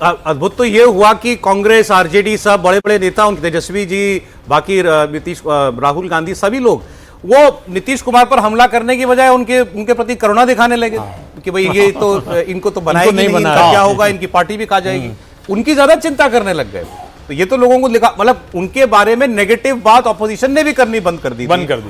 अद्भुत तो ये हुआ कि कांग्रेस, आरजेडी, सब बड़े बड़े नेता, उनके तेजस्वी जी, बाकी नीतीश, राहुल गांधी, सभी लोग वो नीतीश कुमार पर हमला करने की बजाय उनके प्रति करुणा दिखाने लगे कि भाई ये तो इनको तो बनाएगी नहीं, इनका क्या होगा, इनकी पार्टी भी खा जाएगी, उनकी ज्यादा चिंता करने लग गए। तो ये तो लोगों को लिखा, मतलब उनके बारे में नेगेटिव बात ऑपोजिशन ने भी करनी बंद कर दी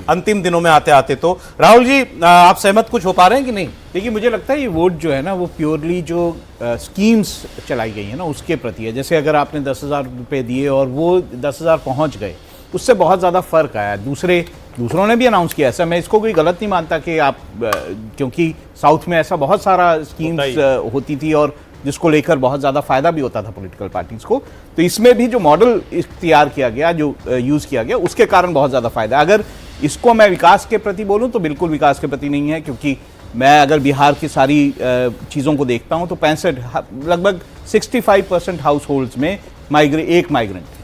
अंतिम दिनों में आते आते। तो राहुल जी, आप सहमत कुछ हो पा रहे हैं कि नहीं? देखिए, मुझे लगता है ये वोट जो है ना, वो प्योरली जो स्कीम्स चलाई गई है ना, उसके प्रति है। जैसे अगर आपने 10,000 रुपये दिए और वो 10,000 पहुंच गए, उससे बहुत ज़्यादा फर्क आया। दूसरों ने भी अनाउंस किया। ऐसा मैं इसको कोई गलत नहीं मानता कि आप, क्योंकि साउथ में ऐसा बहुत सारा स्कीम्स होती थी और जिसको लेकर बहुत ज़्यादा फायदा भी होता था पॉलिटिकल पार्टीज को। तो इसमें भी जो मॉडल इख्तियार किया गया, जो यूज़ किया गया, उसके कारण बहुत ज़्यादा फायदा। अगर इसको मैं विकास के प्रति बोलूँ तो बिल्कुल विकास के प्रति नहीं है, क्योंकि मैं अगर बिहार की सारी चीज़ों को देखता हूँ तो 65 लगभग 65% हाउस होल्ड्स में एक माइग्रेंट थे।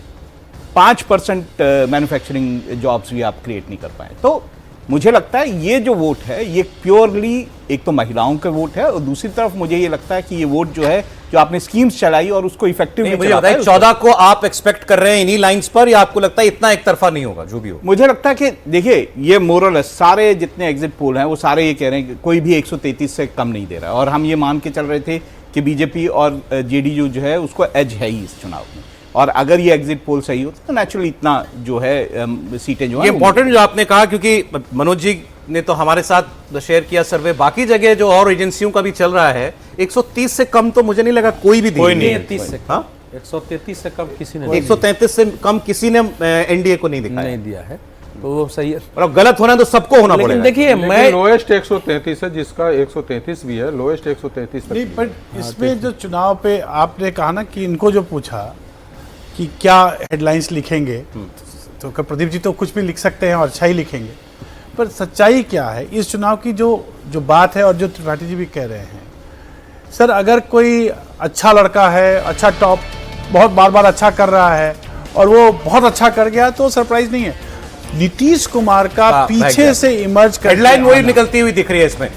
5% मैन्युफैक्चरिंग जॉब्स भी आप क्रिएट नहीं कर पाए। तो मुझे लगता है ये जो वोट है, ये प्योरली एक तो महिलाओं का वोट है, और दूसरी तरफ मुझे ये लगता है कि ये वोट जो है, जो आपने स्कीम्स चलाई और उसको इफेक्टिवली मुझे लगता है 14 को आप एक्सपेक्ट कर रहे हैं इन्हीं लाइंस पर, या आपको लगता है इतना एक तरफा नहीं होगा? जो भी हो, मुझे लगता है कि देखिए, ये मोरलेस सारे जितने एग्जिट पोल हैं वो सारे ये कह रहे हैं कि कोई भी 133 से कम नहीं दे रहा है। और हम ये मान के चल रहे थे कि बीजेपी और जेडीयू जो है उसको एज है ही इस चुनाव में, और अगर ये एग्जिट पोल सही हो तो नेचुरली इतना जो है सीटें जो है। ये इंपॉर्टेंट जो आपने कहा, क्योंकि मनोज जी ने तो हमारे साथ शेयर किया सर्वे, बाकी जगह जो और एजेंसियों का भी चल रहा है, 130 से कम तो मुझे नहीं लगा कोई भी नहीं है। 133 से कम किसी ने 133 से कम किसी ने एनडीए को नहीं दिखाया, नहीं दिया है। तो वो सही है, और अब गलत होना है तो सबको होना पड़ेगा। देखिए, मैं लोएस्ट 133 है, जिसका 133 भी है, लोएस्ट 133 नहीं, बट इसमें जो चुनाव पे आपने कहा ना कि इनको जो पूछा कि क्या हेडलाइंस लिखेंगे, तो प्रदीप जी तो कुछ भी लिख सकते हैं और अच्छा ही लिखेंगे, पर सच्चाई क्या है इस चुनाव की? जो बात है, और जो त्रिपाठी जी भी कह रहे हैं, सर अगर कोई अच्छा लड़का है, अच्छा टॉप, बहुत बार बार अच्छा कर रहा है और वो बहुत अच्छा कर गया, तो सरप्राइज नहीं है। नीतीश कुमार का पीछे से इमर्ज कर हेडलाइन वही निकलती हुई दिख रही है इसमें।